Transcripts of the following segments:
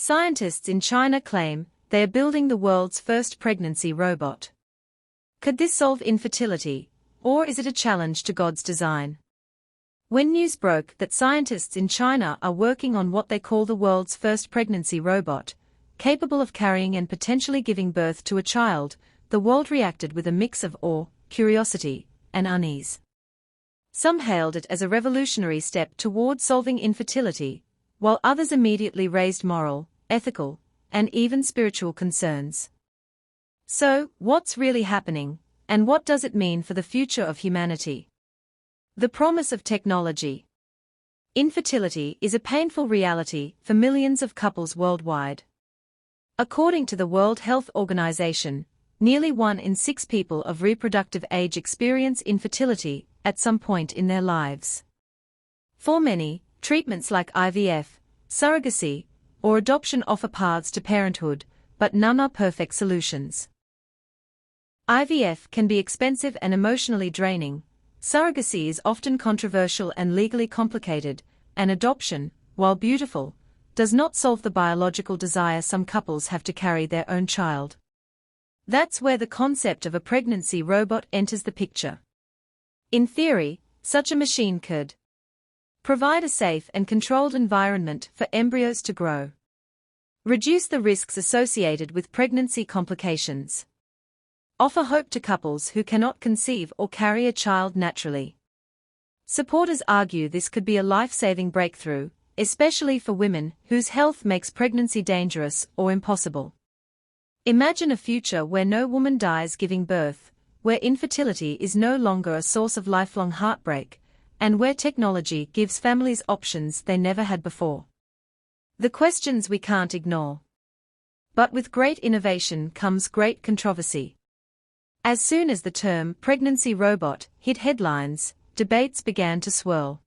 Scientists in China claim they are building the world's first pregnancy robot. Could this solve infertility, or is it a challenge to God's design? When news broke that scientists in China are working on what they call the world's first pregnancy robot, capable of carrying and potentially giving birth to a child, the world reacted with a mix of awe, curiosity, and unease. Some hailed it as a revolutionary step toward solving infertility, while others immediately raised moral, ethical, and even spiritual concerns. So, what's really happening, and what does it mean for the future of humanity? The promise of technology. Infertility is a painful reality for millions of couples worldwide. According to the World Health Organization, nearly 1 in 6 people of reproductive age experience infertility at some point in their lives. For many, treatments like IVF, surrogacy, or adoption offer paths to parenthood, but none are perfect solutions. IVF can be expensive and emotionally draining, surrogacy is often controversial and legally complicated, and adoption, while beautiful, does not solve the biological desire some couples have to carry their own child. That's where the concept of a pregnancy robot enters the picture. In theory, such a machine could provide a safe and controlled environment for embryos to grow, reduce the risks associated with pregnancy complications, offer hope to couples who cannot conceive or carry a child naturally. Supporters argue this could be a life-saving breakthrough, especially for women whose health makes pregnancy dangerous or impossible. Imagine a future where no woman dies giving birth, where infertility is no longer a source of lifelong heartbreak, and where technology gives families options they never had before. The questions we can't ignore. But with great innovation comes great controversy. As soon as the term pregnancy robot hit headlines, debates began to swirl.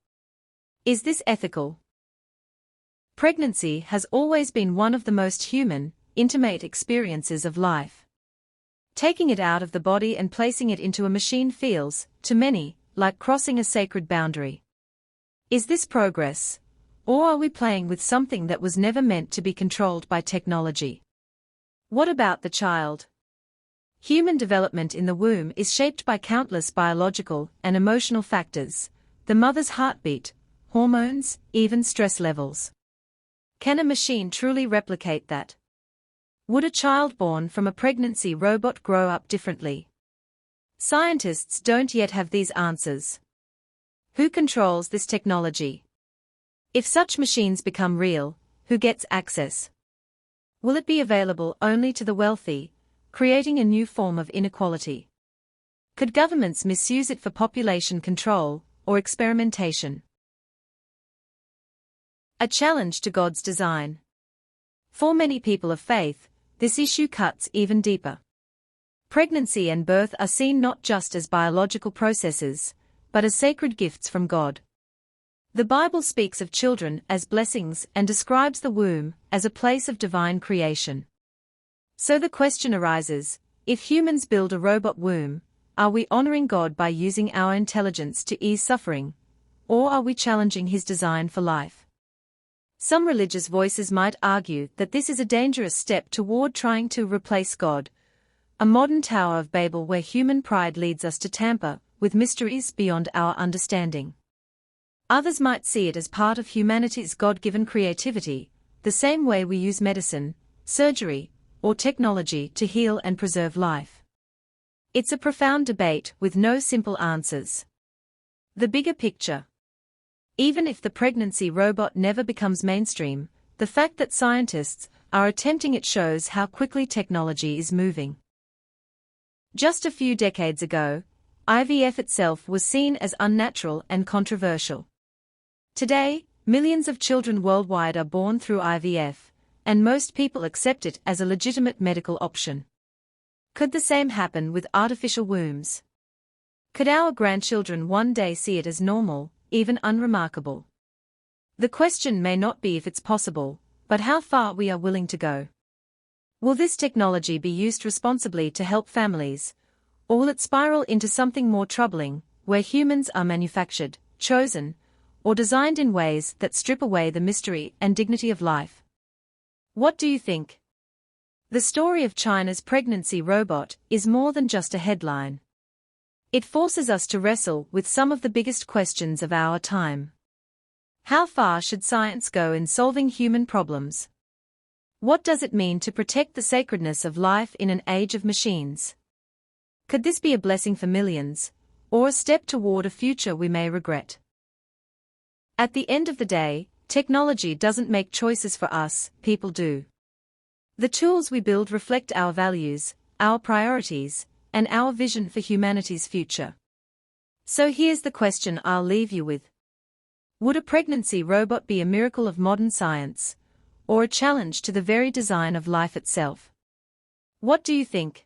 Is this ethical? Pregnancy has always been one of the most human, intimate experiences of life. Taking it out of the body and placing it into a machine feels, to many, like crossing a sacred boundary. Is this progress? Or are we playing with something that was never meant to be controlled by technology? What about the child? Human development in the womb is shaped by countless biological and emotional factors, the mother's heartbeat, hormones, even stress levels. Can a machine truly replicate that? Would a child born from a pregnancy robot grow up differently? Scientists don't yet have these answers. Who controls this technology? If such machines become real, who gets access? Will it be available only to the wealthy, creating a new form of inequality? Could governments misuse it for population control or experimentation? A challenge to God's design. For many people of faith, this issue cuts even deeper. Pregnancy and birth are seen not just as biological processes, but as sacred gifts from God. The Bible speaks of children as blessings and describes the womb as a place of divine creation. So the question arises, if humans build a robot womb, are we honoring God by using our intelligence to ease suffering, or are we challenging His design for life? Some religious voices might argue that this is a dangerous step toward trying to replace God, a modern Tower of Babel where human pride leads us to tamper with mysteries beyond our understanding. Others might see it as part of humanity's God-given creativity, the same way we use medicine, surgery, or technology to heal and preserve life. It's a profound debate with no simple answers. The bigger picture. Even if the pregnancy robot never becomes mainstream, the fact that scientists are attempting it shows how quickly technology is moving. Just a few decades ago, IVF itself was seen as unnatural and controversial. Today, millions of children worldwide are born through IVF, and most people accept it as a legitimate medical option. Could the same happen with artificial wombs? Could our grandchildren one day see it as normal, even unremarkable? The question may not be if it's possible, but how far we are willing to go. Will this technology be used responsibly to help families, or will it spiral into something more troubling, where humans are manufactured, chosen, or designed in ways that strip away the mystery and dignity of life? What do you think? The story of China's pregnancy robot is more than just a headline. It forces us to wrestle with some of the biggest questions of our time. How far should science go in solving human problems? What does it mean to protect the sacredness of life in an age of machines? Could this be a blessing for millions, or a step toward a future we may regret? At the end of the day, technology doesn't make choices for us, people do. The tools we build reflect our values, our priorities, and our vision for humanity's future. So here's the question I'll leave you with. Would a pregnancy robot be a miracle of modern science, or a challenge to the very design of life itself? What do you think?